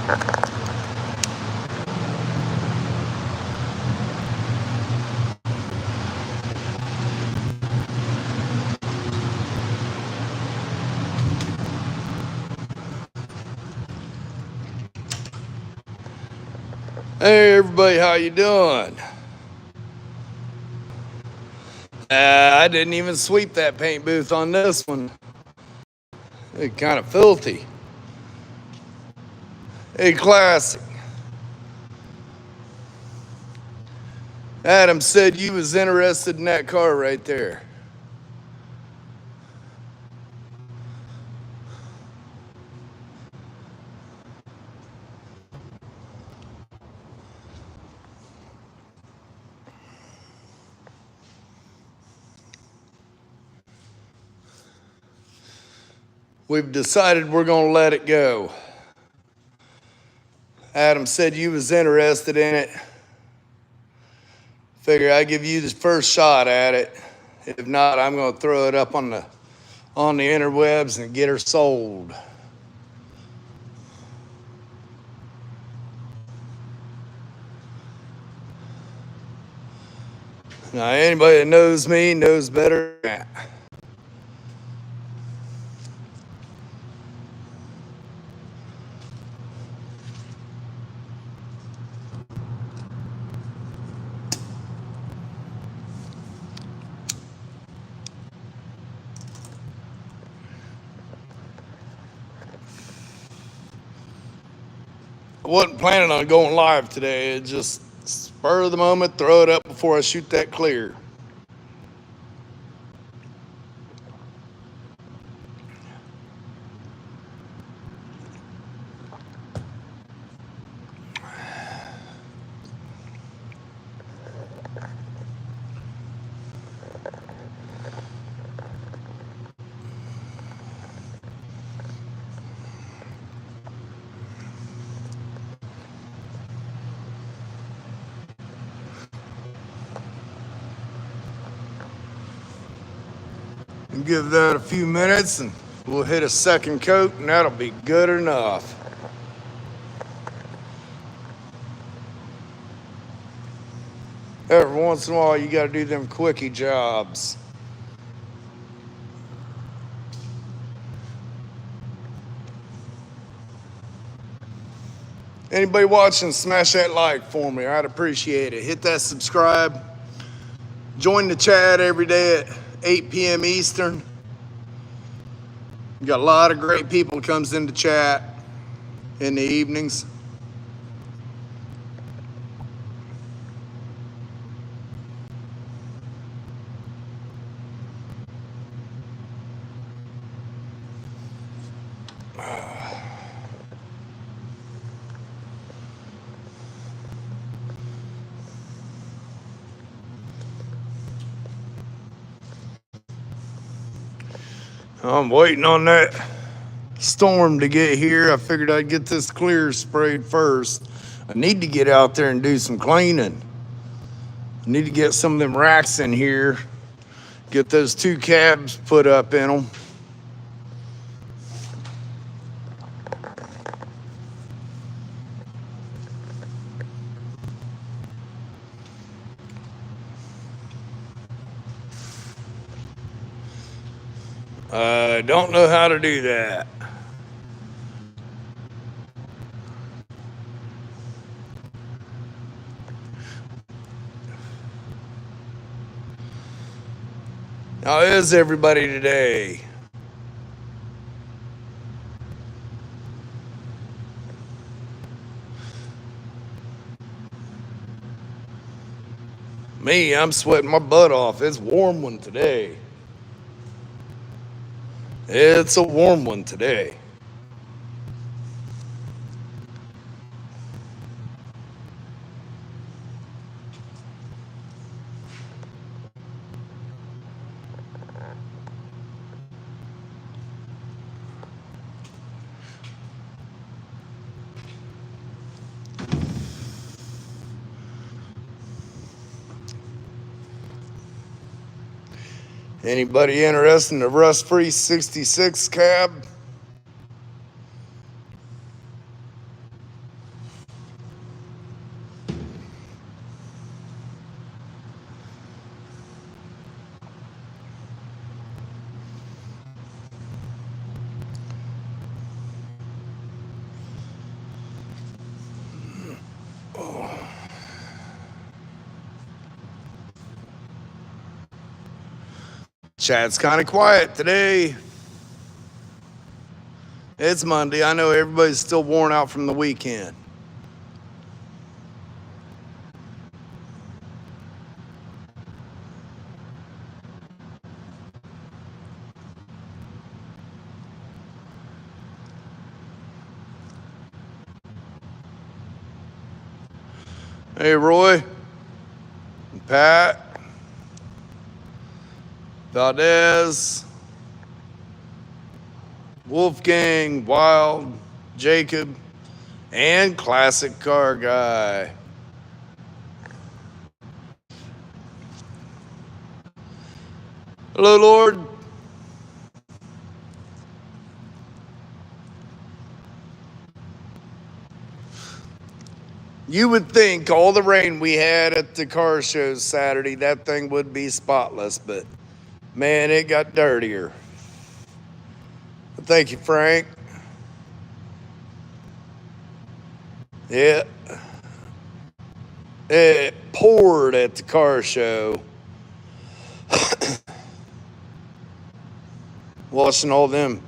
Hey everybody, how you doing? I didn't even sweep that paint booth on this one. It's kind of filthy. Hey, classic. Adam said you was interested in that car right there. We've decided we're gonna let it go. Adam said you was interested in it. Figure I give you the first shot at it. If not, I'm gonna throw it up on the interwebs and get her sold. Now anybody that knows me knows better than that. I wasn't planning on going live today. It just spur of the moment, throw it up before I shoot that clear. And give that a few minutes and we'll hit a second coat and that'll be good enough. Every once in a while you gotta do them quickie jobs. Anybody watching, smash that like for me. I'd appreciate it. Hit that subscribe. Join the chat every day at 8 p.m. Eastern. We got a lot of great people comes into chat in the evenings. I'm waiting on that storm to get here. I figured I'd get this clear sprayed first. I need to get out there and do some cleaning. I need to get some of them racks in here, get those two cabs put up in them. I don't know how to do that. How is everybody today? Me, I'm sweating my butt off. It's a warm one today. It's a warm one today. Anybody interested in the rust-free 66 cab? Chat's kind of quiet today. It's Monday. I know everybody's still worn out from the weekend. Hey, Roy, Pat, Valdez, Wolfgang, Wild, Jacob, and Classic Car Guy. Hello, Lord. You would think all the rain we had at the car show Saturday, that thing would be spotless, but man, it got dirtier. Thank you, Frank. Yeah, it poured at the car show. Washing all them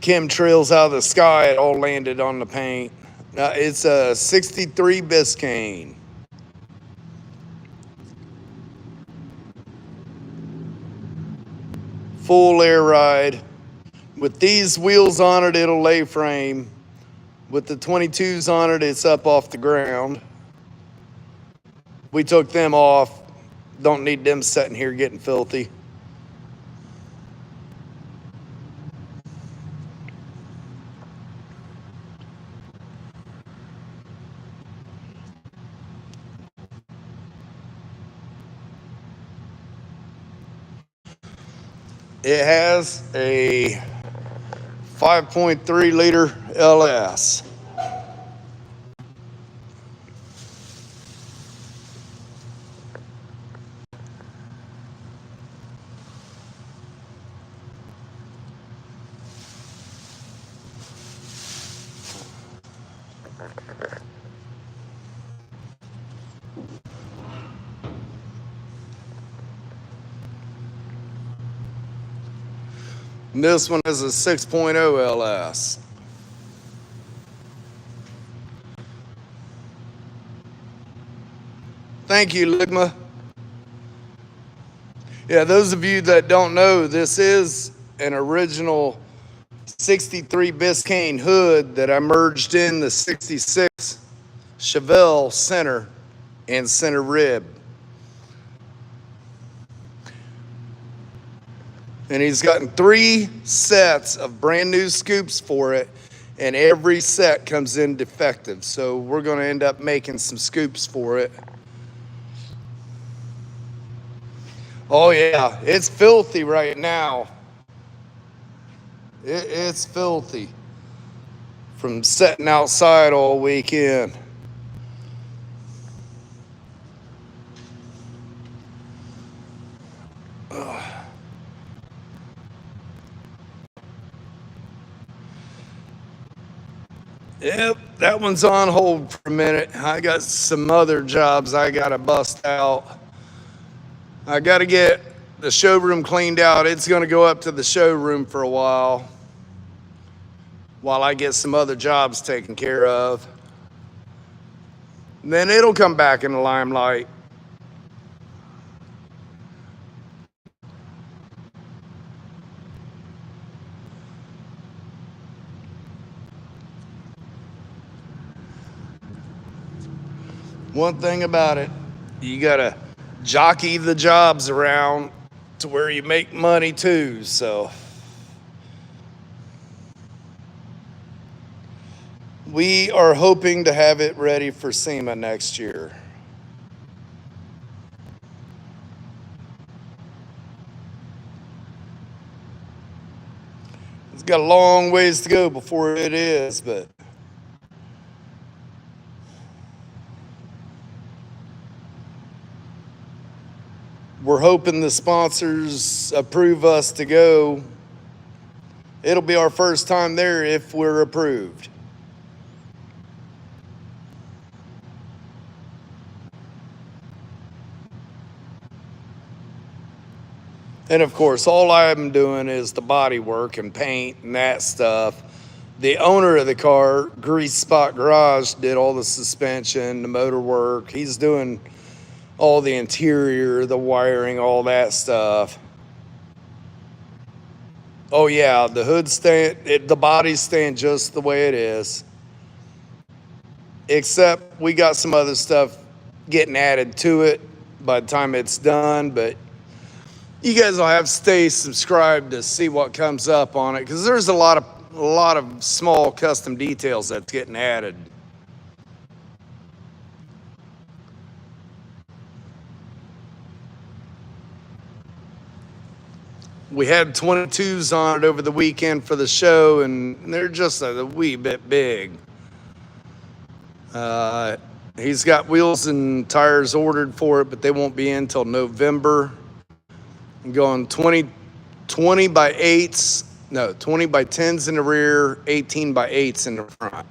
chemtrails out of the sky, it all landed on the paint. It's a 63 Biscayne. Full air ride. With these wheels on it, it'll lay frame. With the 22s on it, it's up off the ground. We took them off. Don't need them sitting here getting filthy. It has a 5.3 liter LS. And this one is a 6.0 LS. Thank you, Ligma. Yeah, those of you that don't know, this is an original 63 Biscayne hood that I merged in the 66 Chevelle center and center rib. And he's gotten 3 sets of brand new scoops for it, and every set comes in defective. So we're going to end up making some scoops for it. Oh yeah, it's filthy right now. It's filthy from sitting outside all weekend. Yep, that one's on hold for a minute. I got some other jobs I gotta bust out. I gotta get the showroom cleaned out. It's gonna go up to the showroom for a while I get some other jobs taken care of. And then it'll come back in the limelight. One thing about it, you gotta jockey the jobs around to where you make money too. So we are hoping to have it ready for SEMA next year. It's got a long ways to go before it is, but we're hoping the sponsors approve us to go. It'll be our first time there if we're approved. And of course, all I'm doing is the body work and paint and that stuff. The owner of the car, Grease Spot Garage, did all the suspension, the motor work. He's doing all the interior, the wiring, all that stuff. Oh yeah, the hood's staying, the body's staying just the way it is. Except we got some other stuff getting added to it by the time it's done, but you guys will have to stay subscribed to see what comes up on it, because there's a lot of small custom details that's getting added. We had 22s on it over the weekend for the show, and they're just a wee bit big. He's got wheels and tires ordered for it, but they won't be in until November. I'm going 20 by 8s, no, 20 by 10s in the rear, 18 by 8s in the front.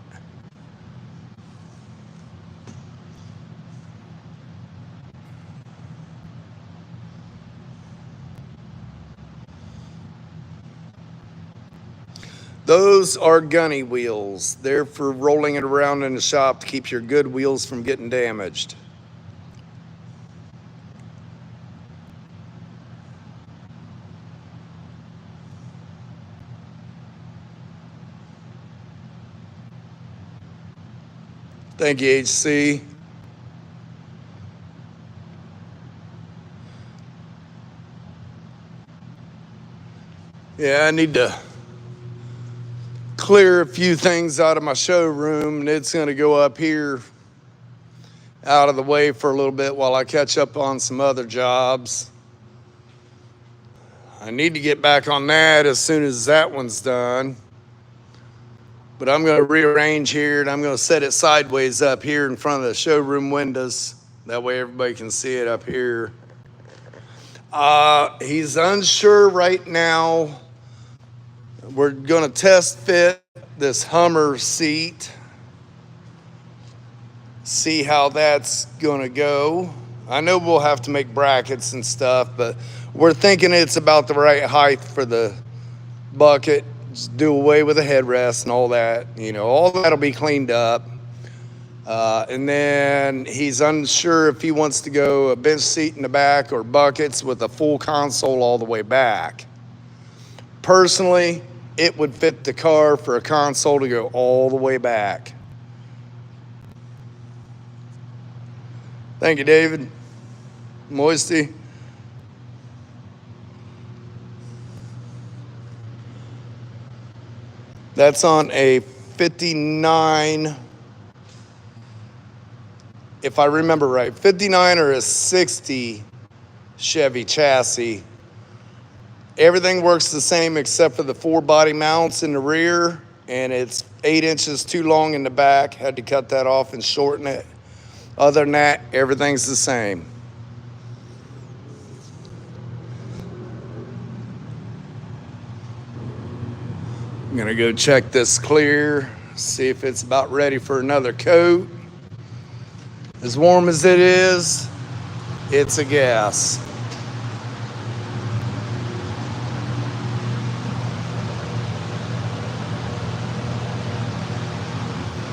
Those are gunny wheels. They're for rolling it around in the shop to keep your good wheels from getting damaged. Thank you, HC. Yeah, I need to clear a few things out of my showroom, and it's going to go up here out of the way for a little bit while I catch up on some other jobs. I need to get back on that as soon as that one's done. But I'm going to rearrange here, and I'm going to set it sideways up here in front of the showroom windows. That way everybody can see it up here. He's unsure right now. We're going to test fit this Hummer seat. See how that's going to go. I know we'll have to make brackets and stuff, but we're thinking it's about the right height for the bucket. Just do away with the headrest and all that. You know, all that'll be cleaned up. And then he's unsure if he wants to go a bench seat in the back or buckets with a full console all the way back. Personally, it would fit the car for a console to go all the way back. Thank you, David. Moisty. That's on a 59, if I remember right, 59 or a 60 Chevy chassis. Everything works the same except for the 4 body mounts in the rear, and it's 8 inches too long in the back. Had to cut that off and shorten it. Other than that, everything's the same. I'm gonna go check this clear, see if it's about ready for another coat. As warm as it is, it's a gas.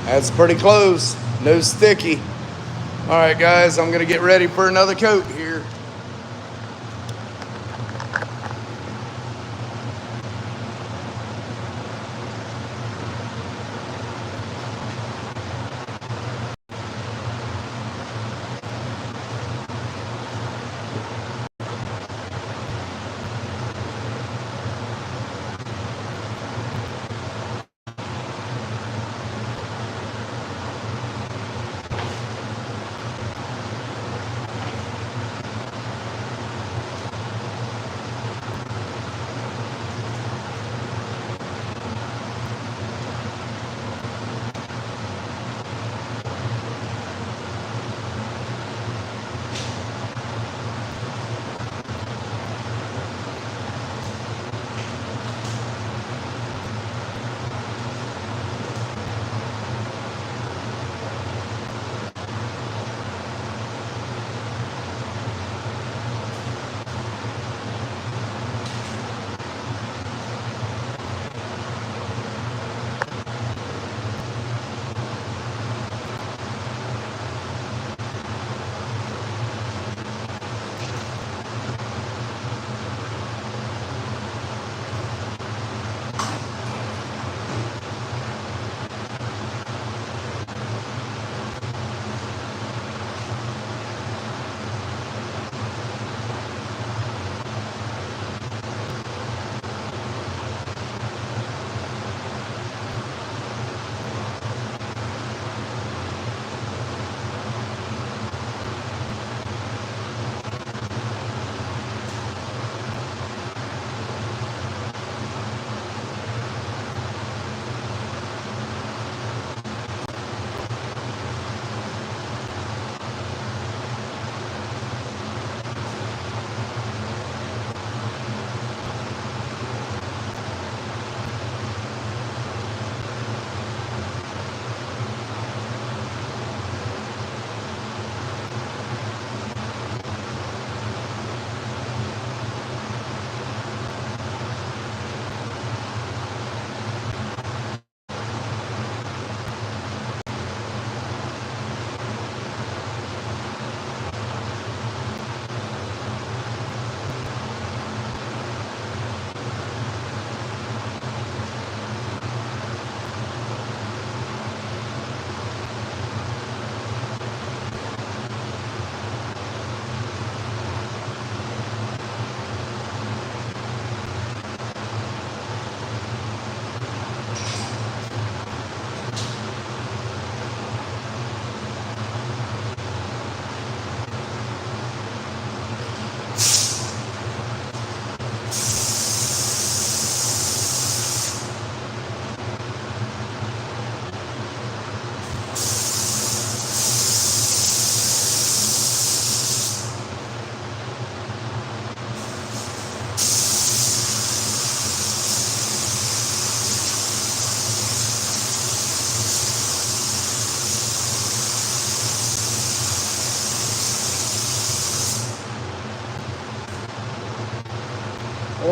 That's pretty close, no sticky. All right, guys, I'm gonna get ready for another coat here.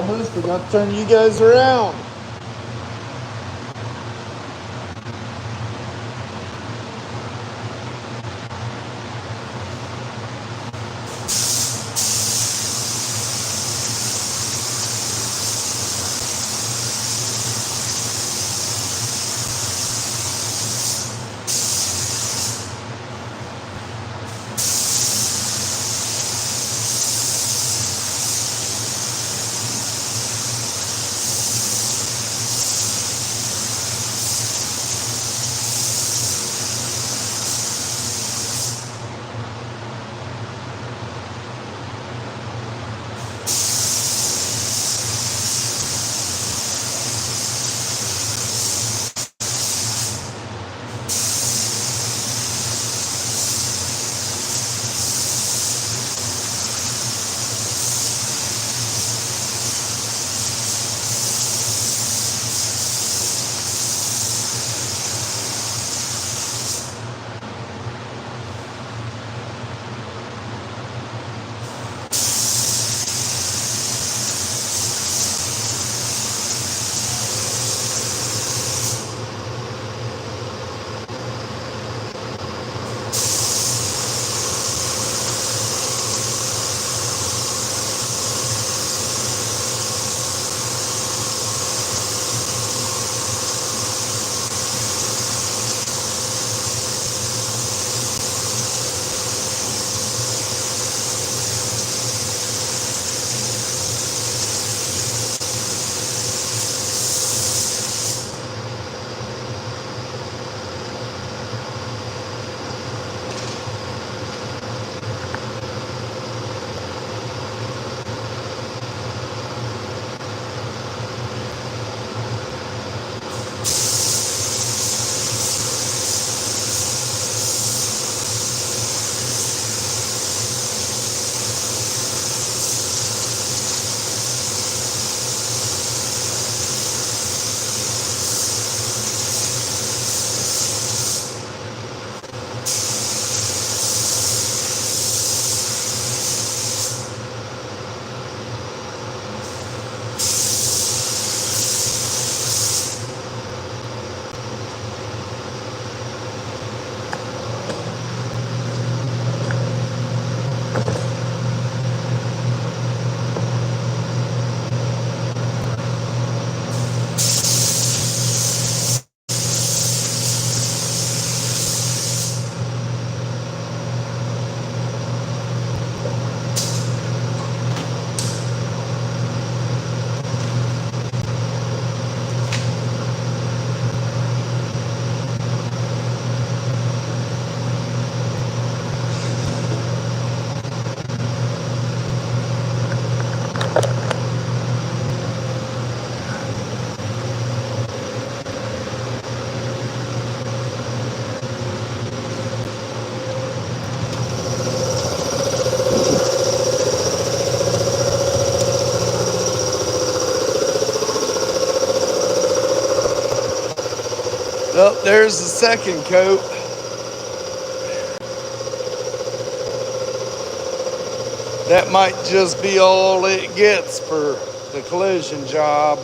Thomas. We got to turn you guys around. Oh, there's the second coat. That might just be all it gets for the collision job.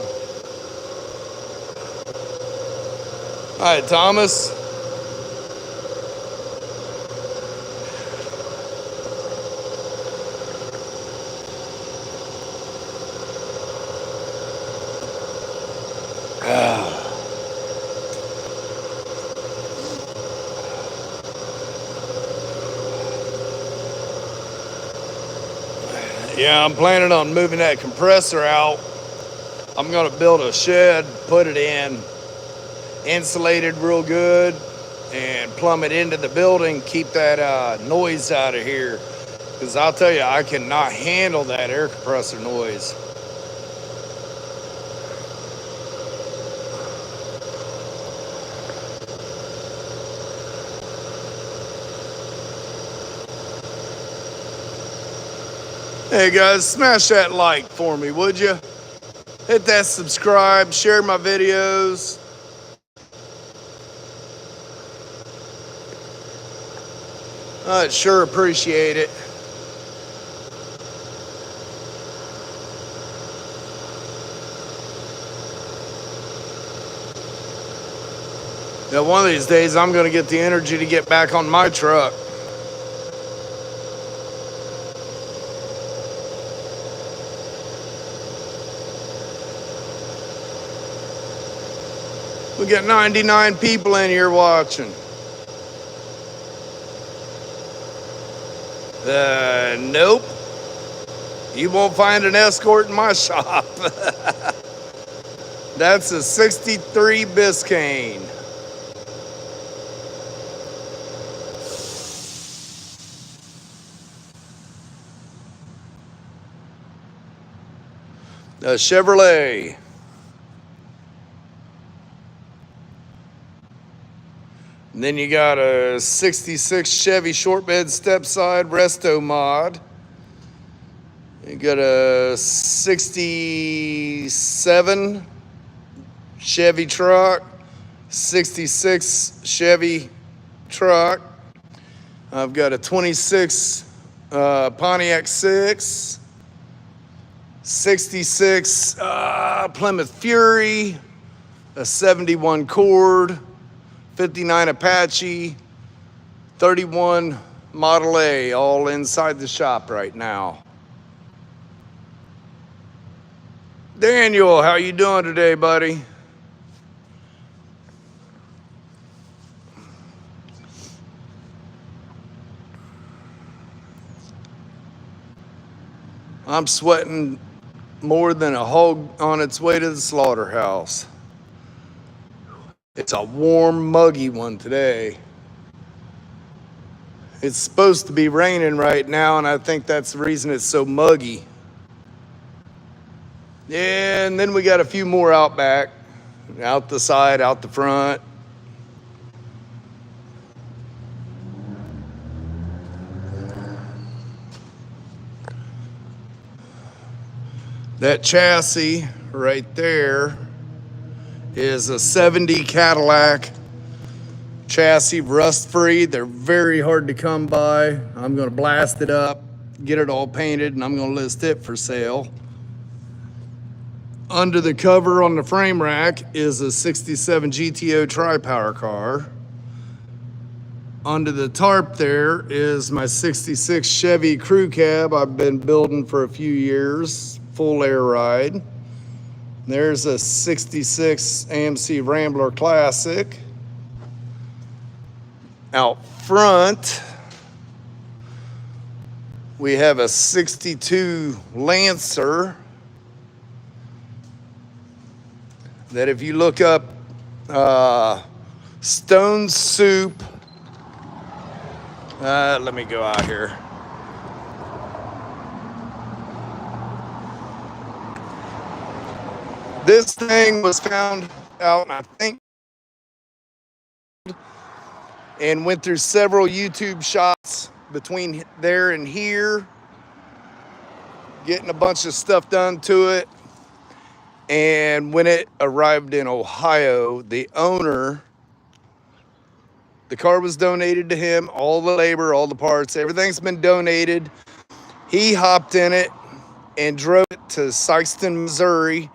All right, Thomas. Yeah, I'm planning on moving that compressor out. I'm going to build a shed, put it in, insulated real good, and plumb it into the building, keep that noise out of here. Because I'll tell you, I cannot handle that air compressor noise. Hey guys, smash that like for me, would you? Hit that subscribe, share my videos. I'd sure appreciate it. Now, one of these days, I'm going to get the energy to get back on my truck. We got 99 people in here watching. Nope. You won't find an Escort in my shop. That's a 63 Biscayne. A Chevrolet. And then you got a 66 Chevy short bed step side resto mod. You got a 67 Chevy truck, 66 Chevy truck. I've got a 26 Pontiac 6, 66 Plymouth Fury, a 71 Cord, 59 Apache, 31 Model A, all inside the shop right now. Daniel, how you doing today, buddy? I'm sweating more than a hog on its way to the slaughterhouse. It's a warm, muggy one today. It's supposed to be raining right now, and I think that's the reason it's so muggy. Yeah, and then we got a few more out back, out the side, out the front. That chassis right there is a 70 Cadillac chassis, rust-free. They're very hard to come by. I'm gonna blast it up, get it all painted, and I'm gonna list it for sale. Under the cover on the frame rack is a 67 GTO tri-power car. Under the tarp there is my 66 Chevy crew cab I've been building for a few years, full air ride. There's a 66 AMC Rambler Classic. Out front, we have a 62 Lancer that if you look up Stone Soup, let me go out here. This thing was found out, I think, and went through several YouTube shots between there and here, getting a bunch of stuff done to it. And when it arrived in Ohio, the owner, the car was donated to him, all the labor, all the parts, everything's been donated. He hopped in it and drove it to Sykeston, Missouri,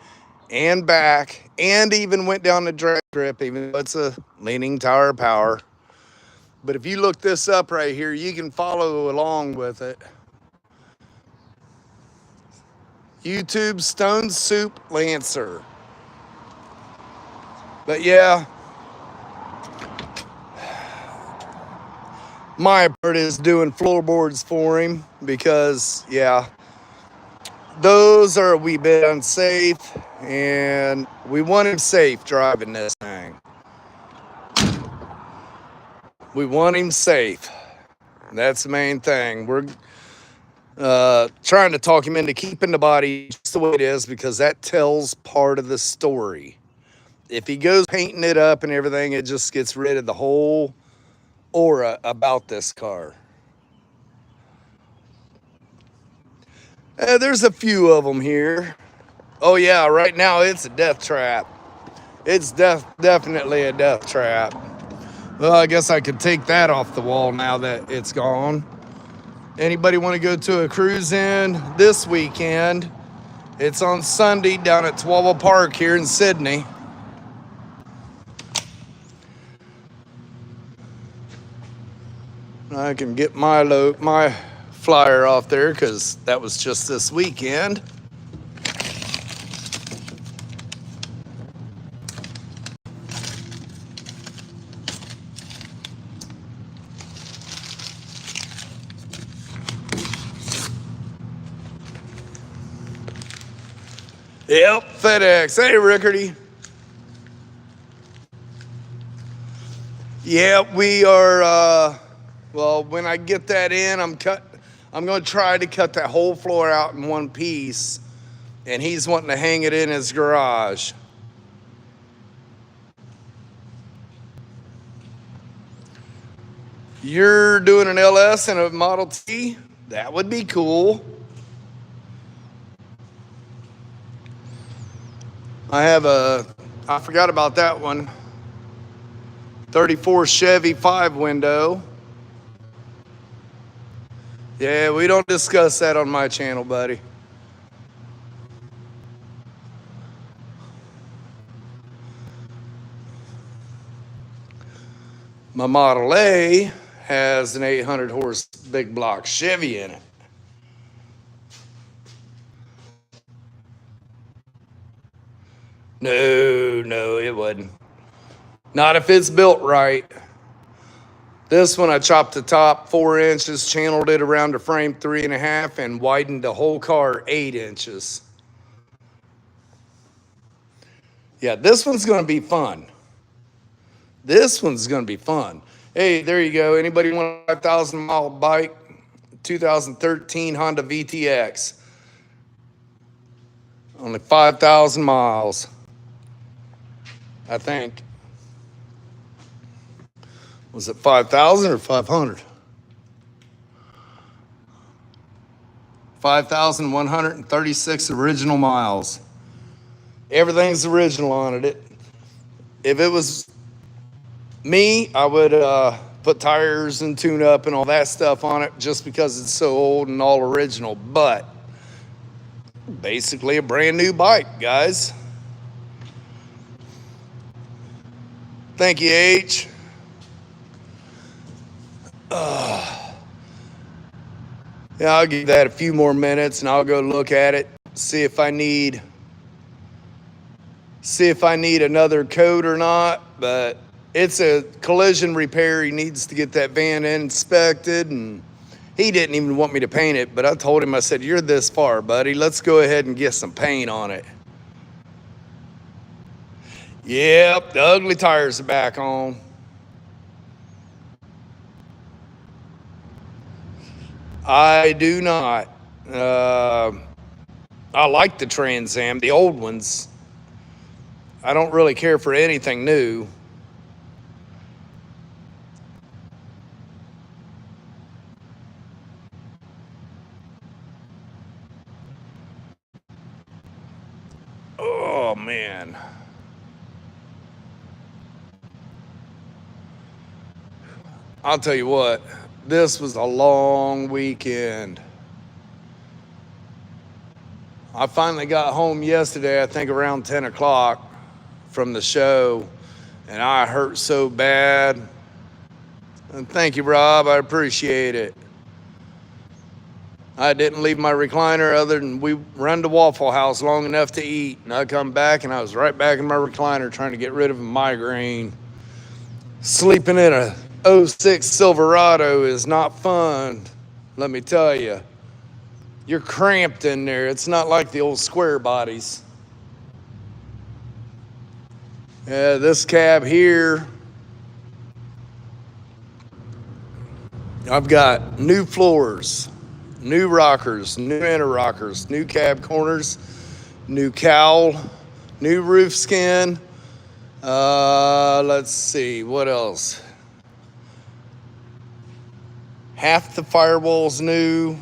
and back, and even went down the drag strip, even though it's a leaning tower of power. But if you look this up right here, you can follow along with it. YouTube Stone Soup Lancer. But yeah, my part is doing floorboards for him because, yeah, those are a wee bit unsafe, and we want him safe driving this thing. We want him safe. That's the main thing. We're trying to talk him into keeping the body just the way it is, because that tells part of the story. If he goes painting it up and everything, it just gets rid of the whole aura about this car. There's a few of them here. Oh yeah, right now it's a death trap. It's definitely a death trap. Well, I guess I could take that off the wall now that it's gone. Anybody want to go to a cruise in this weekend? It's on Sunday down at Twalla Park here in Sydney. I can get my flyer off there because that was just this weekend. Yep, FedEx. Hey, Rickardy. Yeah, we are. Well, when I get that in, I'm going to try to cut that whole floor out in one piece, and he's wanting to hang it in his garage. You're doing an LS and a Model T? That would be cool. I forgot about that one. 34 Chevy 5 window. Yeah, we don't discuss that on my channel, buddy. My Model A has an 800 horse big block Chevy in it. No, it wouldn't. Not if it's built right. This one, I chopped the top 4 inches, channeled it around the frame 3.5, and widened the whole car 8 inches. Yeah, this one's going to be fun. This one's going to be fun. Hey, there you go. Anybody want a 5,000 mile bike? 2013 Honda VTX. Only 5,000 miles, I think. Was it 5,000 or 500? 5,136 original miles. Everything's original on it. If it was me, I would put tires and tune up and all that stuff on it just because it's so old and all original. But basically a brand new bike, guys. Thank you, H. Yeah, I'll give that a few more minutes and I'll go look at it, see if I need another coat or not. But it's a collision repair. He needs to get that van inspected, and he didn't even want me to paint it, but I told him, I said, you're this far, buddy. Let's go ahead and get some paint on it. Yep, the ugly tires are back on. I do not. I like the Trans Am, the old ones. I don't really care for anything new. Oh, man. I'll tell you what, this was a long weekend. I finally got home yesterday, I think around 10 o'clock from the show, and I hurt so bad. And thank you, Rob, I appreciate it. I didn't leave my recliner other than we run to Waffle House long enough to eat, and I come back and I was right back in my recliner trying to get rid of a migraine. Sleeping in a 06 Silverado is not fun, let me tell you. You're cramped in there. It's not like the old square bodies. Yeah, this cab here, I've got new floors, new rockers, new inner rockers, new cab corners, new cowl, new roof skin. Let's see, what else? Half the firewall's new,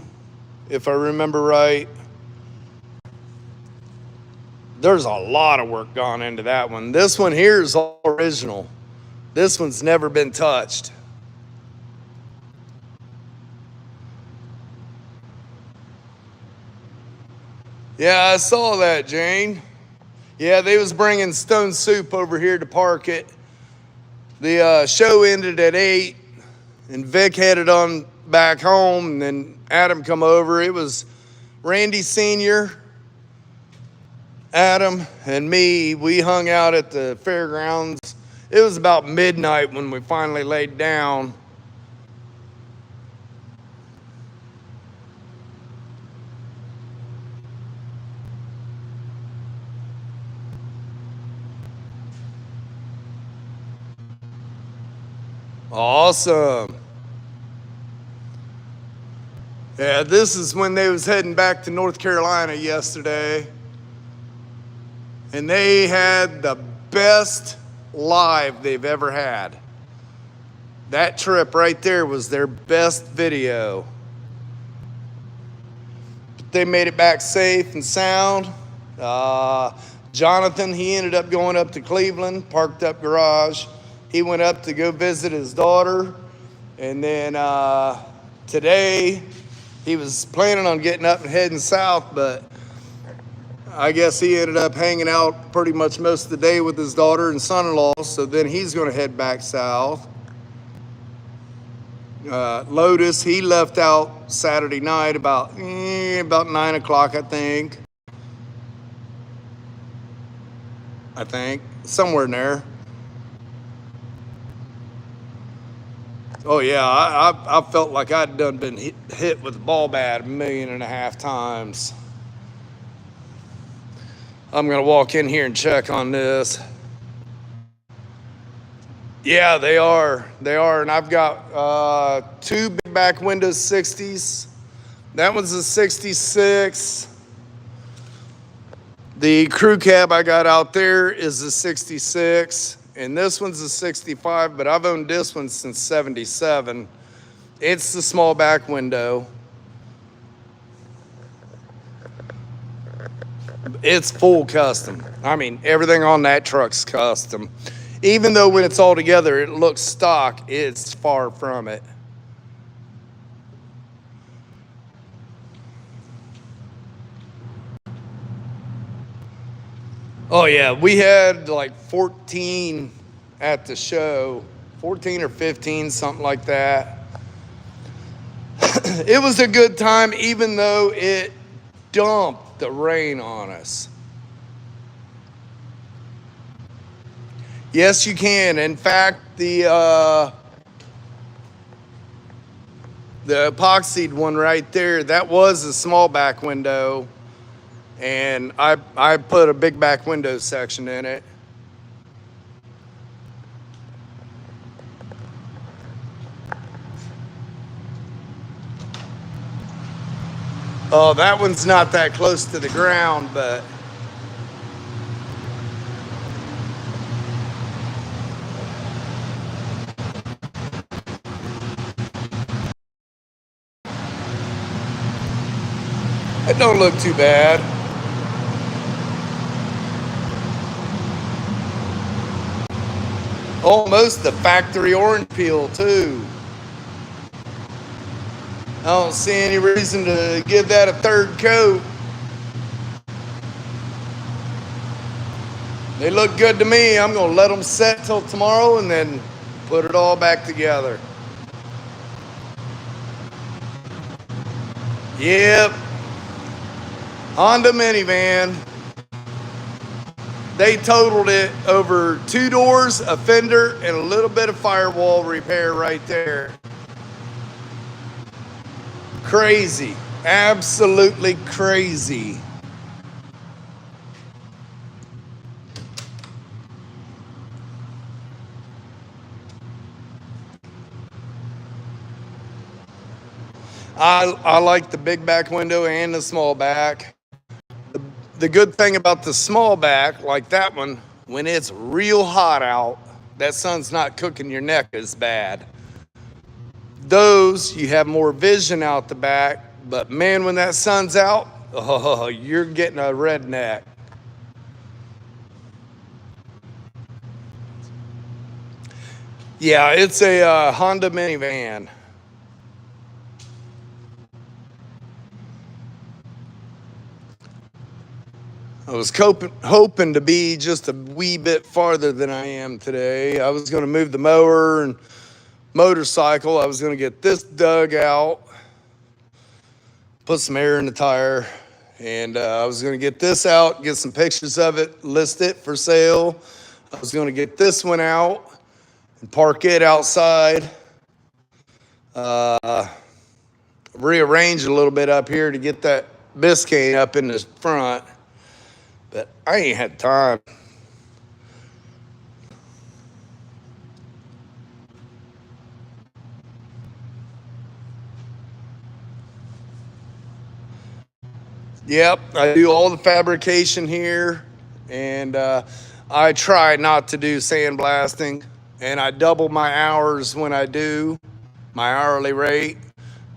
if I remember right. There's a lot of work gone into that one. This one here is all original. This one's never been touched. Yeah, I saw that, Jane. Yeah, they was bringing Stone Soup over here to park it. The show ended at 8, and Vic headed on back home, and then Adam come over. It was Randy Sr., Adam, and me. We hung out at the fairgrounds. It was about midnight when we finally laid down. Awesome. Yeah, this is when they was heading back to North Carolina yesterday. And they had the best live they've ever had. That trip right there was their best video. They made it back safe and sound. Jonathan, he ended up going up to Cleveland, parked up garage. He went up to go visit his daughter. And then today, he was planning on getting up and heading south, but I guess he ended up hanging out pretty much most of the day with his daughter and son-in-law, so then he's going to head back south. Lotus, he left out Saturday night about 9 o'clock, I think, somewhere in there. Oh yeah, I felt like I'd done been hit with a ball bat 1.5 million times. I'm gonna walk in here and check on this. Yeah, they are, and I've got 2 big back windows 60s. That one's a 66. The crew cab I got out there is a 66. And this one's a 65, but I've owned this one since 77. It's the small back window. It's full custom. I mean, everything on that truck's custom. Even though when it's all together, it looks stock, it's far from it. Oh yeah, we had like 14 at the show, 14 or 15, something like that. It was a good time, even though it dumped the rain on us. Yes, you can. In fact, the epoxied one right there, that was a small back window. And I put a big back window section in it. Oh, that one's not that close to the ground, but it don't look too bad. Almost the factory orange peel too. I don't see any reason to give that a third coat. They look good to me. I'm gonna let them set till tomorrow and then put it all back together. Yep. Honda minivan. They totaled it over 2 doors, a fender, and a little bit of firewall repair right there. Crazy. Absolutely crazy. I like the big back window and the small back. The good thing about the small back, like that one, when it's real hot out, that sun's not cooking your neck as bad. Those, you have more vision out the back, but man, when that sun's out, oh, you're getting a redneck. Yeah, it's a Honda minivan. I was hoping to be just a wee bit farther than I am today. I was going to move the mower and motorcycle. I was going to get this dug out, put some air in the tire, and I was going to get this out, get some pictures of it, list it for sale. I was going to get this one out and park it outside, rearrange a little bit up here to get that Biscayne up in the front, but I ain't had time. Yep, I do all the fabrication here, and I try not to do sandblasting, and I double my hours when I do, my hourly rate,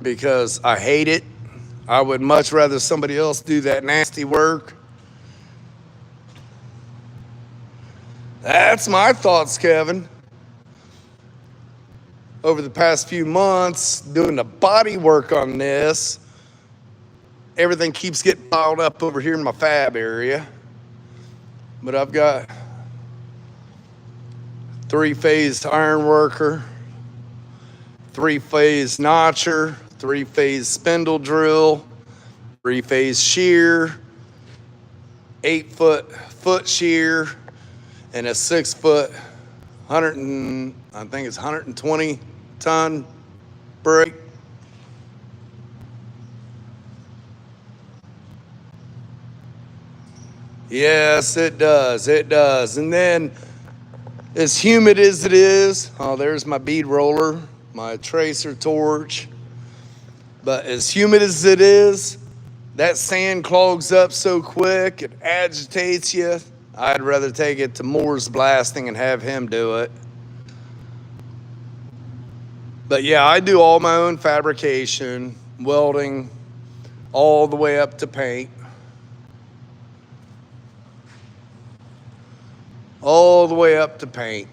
because I hate it. I would much rather somebody else do that nasty work. That's my thoughts, Kevin. Over the past few months, doing the body work on this, everything keeps getting piled up over here in my fab area. But I've got 3-phase iron worker, 3-phase notcher, 3-phase spindle drill, 3-phase shear, 8-foot shear, and a 6-foot, I think it's 120 ton brake. Yes, it does. It does. And then, as humid as it is, oh, there's my bead roller, my tracer torch. But as humid as it is, that sand clogs up so quick, it agitates you. I'd rather take it to Moore's Blasting and have him do it. But yeah, I do all my own fabrication, welding, all the way up to paint. All the way up to paint.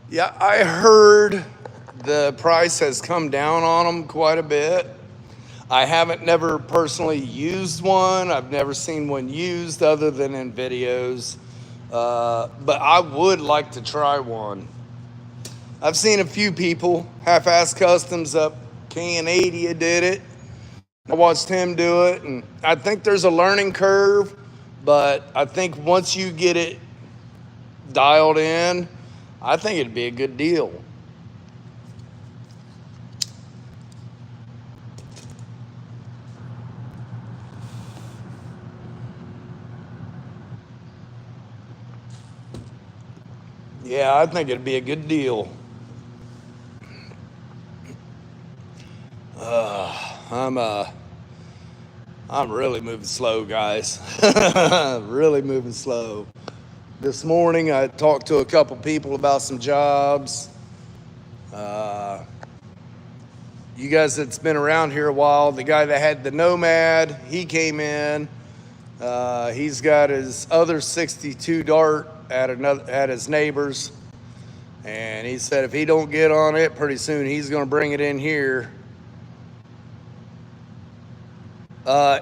Yeah, I heard the price has come down on them quite a bit. I haven't never personally used one. I've never seen one used other than in videos. But I would like to try one. I've seen a few people, Half-Ass Customs up Can80 did it. I watched him do it, and I think there's a learning curve, but I think once you get it dialed in, I think it'd be a good deal. Yeah, I think it'd be a good deal. I'm really moving slow, guys. Really moving slow. This morning, I talked to a couple people about some jobs. You guys that's been around here a while, the guy that had the Nomad, he came in. He's got his other 62 Dart at his neighbor's, and he said if he don't get on it pretty soon, he's going to bring it in here.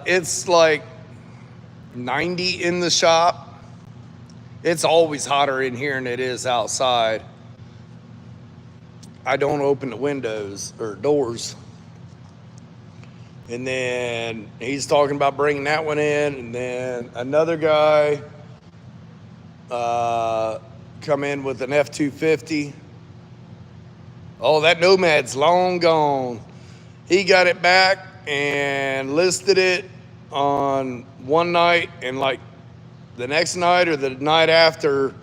It's like 90 in the shop. It's always hotter in here than it is outside. I don't open the windows or doors. And then he's talking about bringing that one in. And then another guy come in with an F-250. Oh, that Nomad's long gone. He got it back and listed it on one night, and like the next night or the night after,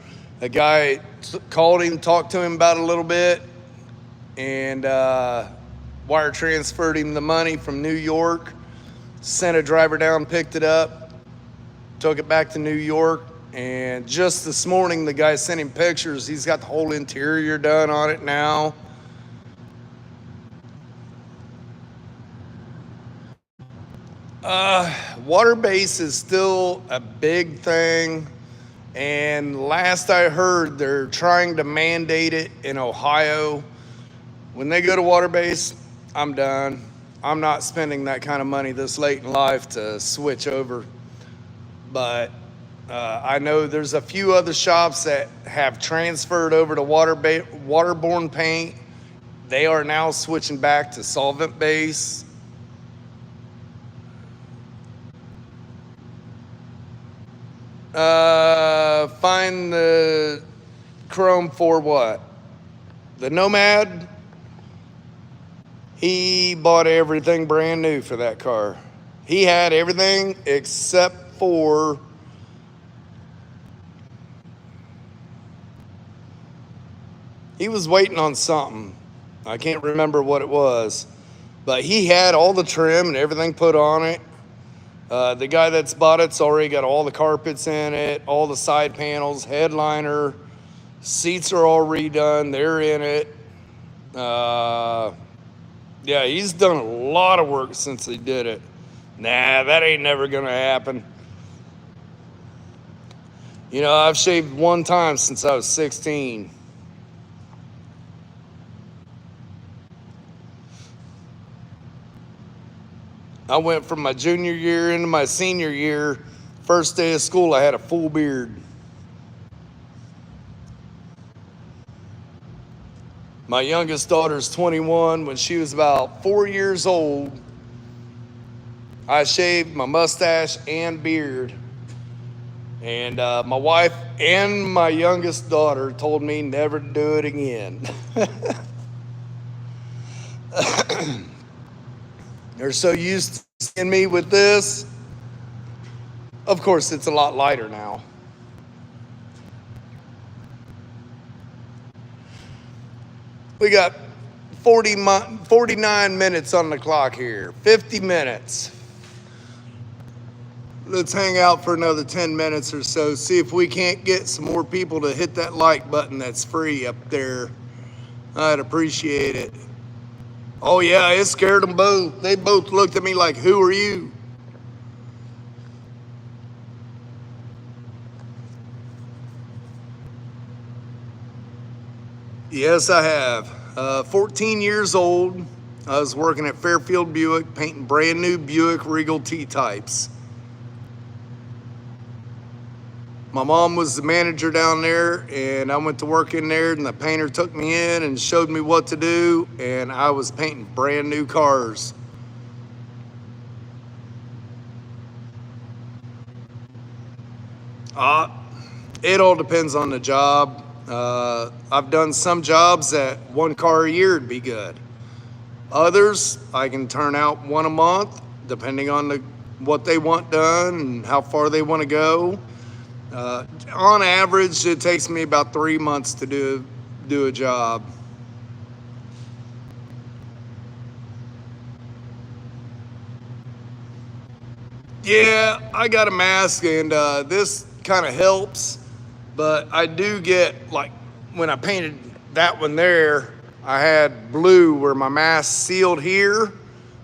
a guy called him, talked to him about it a little bit, and wire transferred him the money from New York, sent a driver down, picked it up, took it back to New York, and just this morning the guy sent him pictures. He's got the whole interior done on it now. Water base is still a big thing, and last I heard, they're trying to mandate it in Ohio. When they go to water base, I'm done. I'm not spending that kind of money this late in life to switch over. but I know there's a few other shops that have transferred over to waterborne paint. They are now switching back to solvent base. Find the chrome for what? The Nomad. He bought everything brand new for that car. He had everything except for he was waiting on something. I can't remember what it was, but he had all the trim and everything put on it. The guy that's bought it's already got all the carpets in it, all the side panels, headliner, seats are all redone. They're in it. Yeah, he's done a lot of work since he did it. Nah, that ain't never gonna happen. You know, I've shaved one time since I was 16. I went from my junior year into my senior year. First day of school, I had a full beard. My youngest daughter's 21. When she was about 4 years old, I shaved my mustache and beard. And my wife and my youngest daughter told me never to do it again. They're so used to seeing me with this. Of course, it's a lot lighter now. We got 49 minutes on the clock here. 50 minutes. Let's hang out for another 10 minutes or so. See if we can't get some more people to hit that like button that's free up there. I'd appreciate it. Oh yeah, it scared them both. They both looked at me like, who are you? Yes, I have. 14 years old. I was working at Fairfield Buick, painting brand new Buick Regal T-types. My mom was the manager down there, and I went to work in there, and the painter took me in and showed me what to do, and I was painting brand new cars. It all depends on the job. I've done some jobs that one car a year would be good. Others, I can turn out one a month, depending on what they want done and how far they want to go. On average, it takes me about 3 months to do a job. Yeah, I got a mask, and this kind of helps, but I do get, like, when I painted that one there, I had blue where my mask sealed here.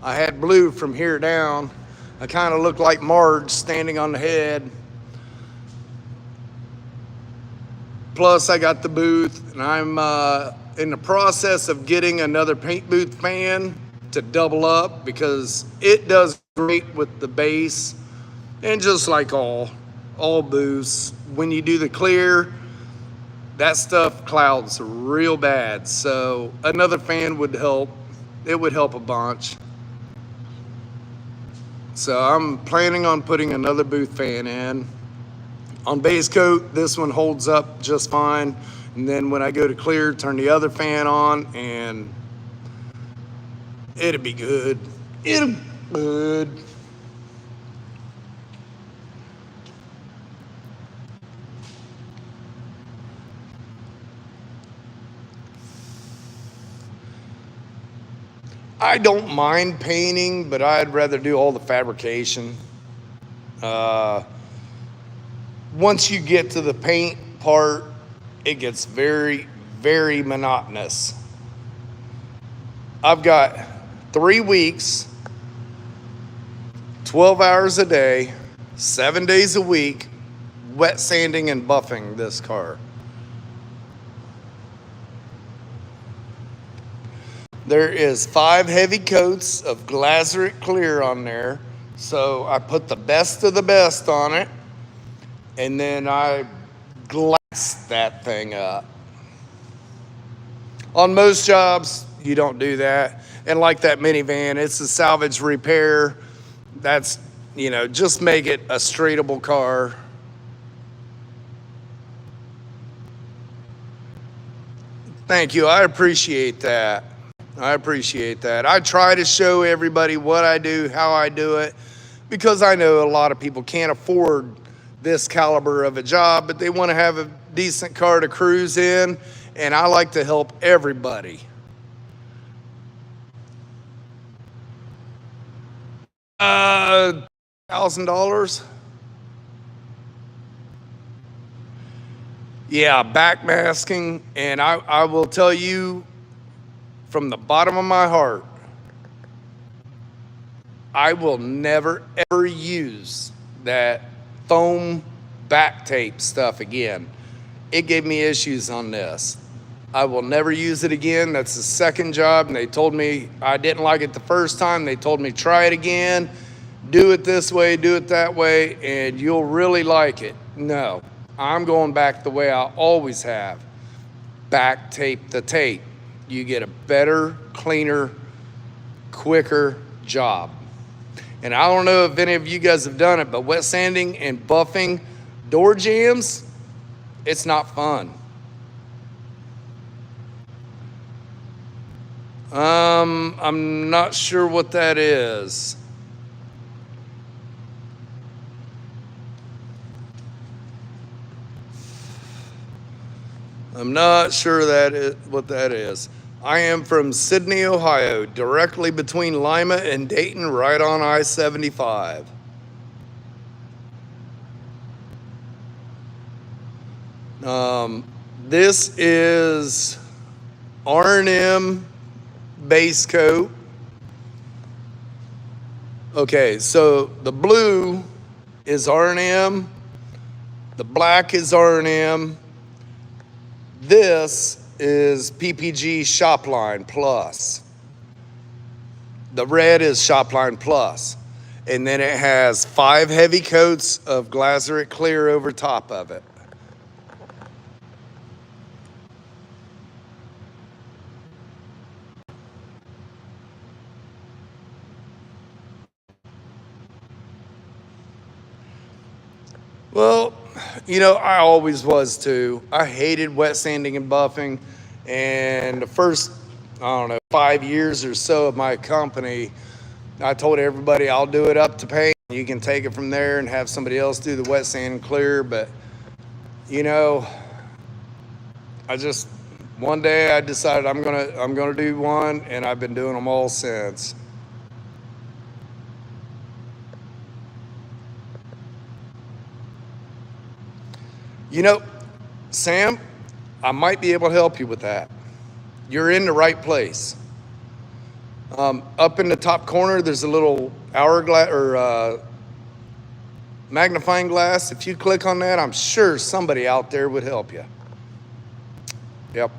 I had blue from here down. I kind of looked like Marge standing on the head. Plus, I got the booth, and I'm in the process of getting another paint booth fan to double up because it does great with the base. And just like all booths, when you do the clear, that stuff clouds real bad. So another fan would help. It would help a bunch. So I'm planning on putting another booth fan in. On base coat, this one holds up just fine. And then when I go to clear, turn the other fan on and it'll be good. It'll be good. I don't mind painting, but I'd rather do all the fabrication. Once you get to the paint part, it gets very, very monotonous. I've got 3 weeks, 12 hours a day, 7 days a week, wet sanding and buffing this car. There is 5 heavy coats of Glazeric clear on there. So I put the best of the best on it. and then I glass that thing up. On most jobs, you don't do that. And like that minivan, it's a salvage repair. That's, just make it a straightable car. Thank you. I appreciate that. I appreciate that. I try to show everybody what I do, how I do it, because I know a lot of people can't afford this caliber of a job, but they want to have a decent car to cruise in, and I like to help everybody. $1,000. Yeah, backmasking, and I will tell you from the bottom of my heart, I will never ever use that foam back tape stuff again. It gave me issues on this. I will never use it again. That's the second job, and they told me I didn't like it the first time. They told me try it again, do it this way, do it that way, and you'll really like it. No, I'm going back the way I always have. Back tape the tape. You get a better, cleaner, quicker job. And I don't know if any of you guys have done it, but wet sanding and buffing door jambs, it's not fun. I'm not sure what that is. I'm not sure what that is. I am from Sydney, Ohio, directly between Lima and Dayton, right on I-75. This is R&M base coat. Okay, so the blue is R&M, the black is R&M. This is PPG Shopline Plus. The red is Shopline Plus. And then it has 5 heavy coats of Glazerite Clear over top of it. Well, I always was too. I hated wet sanding and buffing. And the first, 5 years or so of my company, I told everybody I'll do it up to paint. You can take it from there and have somebody else do the wet sand and clear. But, one day I decided I'm gonna do one, and I've been doing them all since. Sam, I might be able to help you with that. You're in the right place. Up in the top corner, there's a little hourglass or magnifying glass. If you click on that, I'm sure somebody out there would help you. Yep.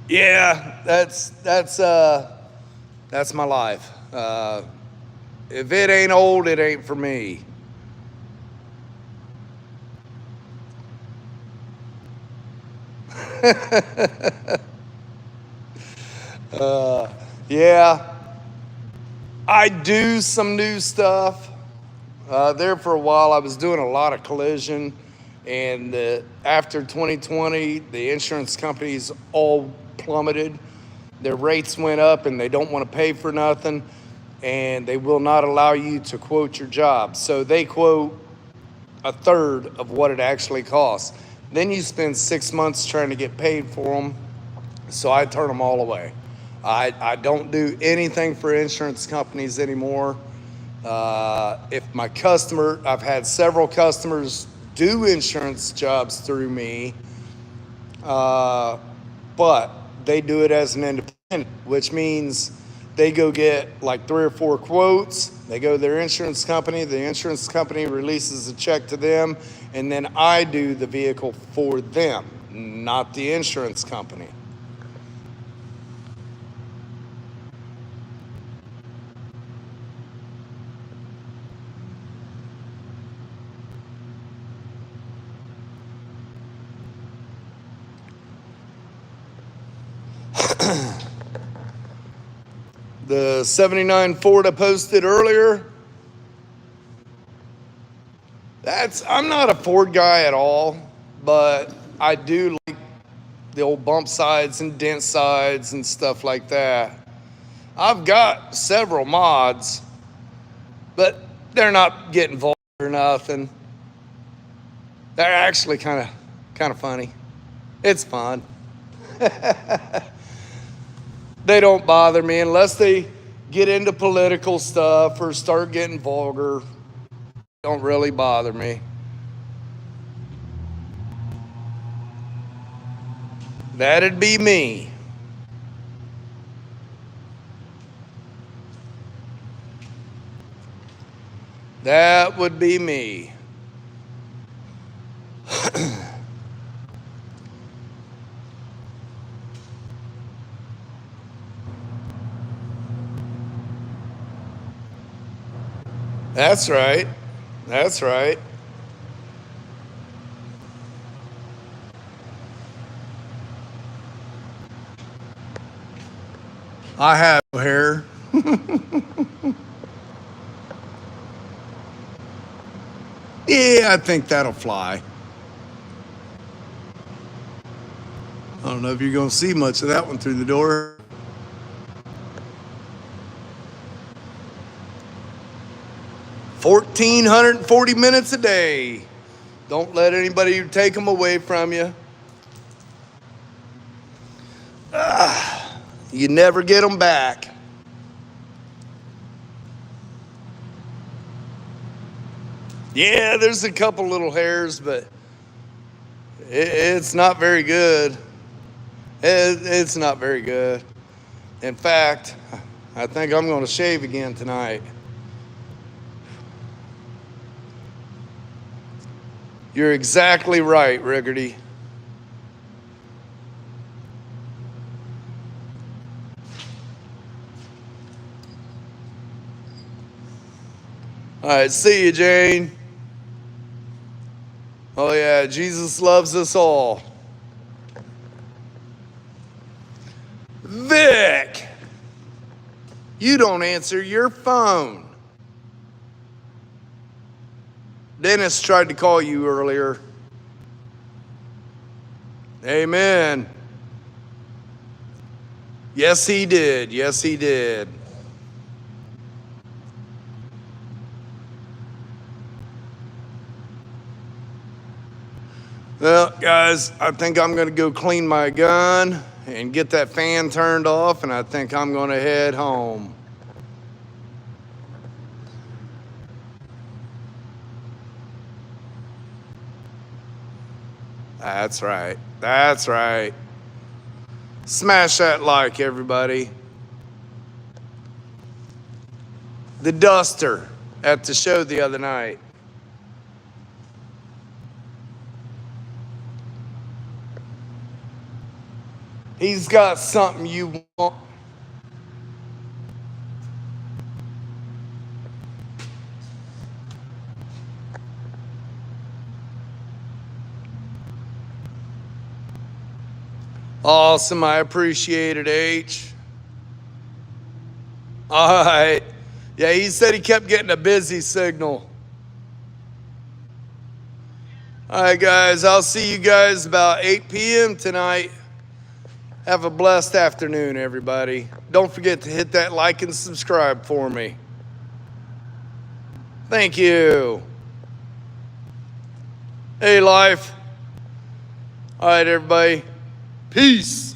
Yeah, that's my life. If it ain't old, it ain't for me. Yeah, I do some new stuff. There for a while, I was doing a lot of collision, and after 2020, the insurance companies all plummeted. Their rates went up, and they don't want to pay for nothing, and they will not allow you to quote your job. So they quote a third of what it actually costs. Then you spend 6 months trying to get paid for them. So I turn them all away. I don't do anything for insurance companies anymore. If my customer, I've had several customers do insurance jobs through me, but they do it as an independent, which means they go get like 3 or 4 quotes. They go to their insurance company. The insurance company releases a check to them, and then I do the vehicle for them, not the insurance company. The 79 Ford I posted earlier, I'm not a Ford guy at all, but I do like the old bump sides and dent sides and stuff like that. I've got several mods, but they're not getting vulgar or nothing. They're actually kind of funny. It's fun. They don't bother me unless they get into political stuff or start getting vulgar. Don't really bother me. That'd be me. That would be me. That's right. That's right. I have hair. Yeah, I think that'll fly. I don't know if you're going to see much of that one through the door. $1,440 a day. Don't let anybody take them away from you. You never get them back. Yeah, there's a couple little hairs, but it's not very good. It's not very good. In fact, I think I'm going to shave again tonight. You're exactly right, Riggerty. All right, see you, Jane. Oh, yeah, Jesus loves us all. Vic, you don't answer your phone. Dennis tried to call you earlier. Amen. Yes, he did. Yes, he did. Well, guys, I think I'm going to go clean my gun and get that fan turned off, and I think I'm going to head home. That's right. That's right. Smash that like, everybody. The Duster at the show the other night. He's got something you want. Awesome. I appreciate it, H. All right. Yeah, he said he kept getting a busy signal. All right, guys. I'll see you guys about 8 p.m. tonight. Have a blessed afternoon, everybody. Don't forget to hit that like and subscribe for me. Thank you. Hey, life. All right, everybody. Peace.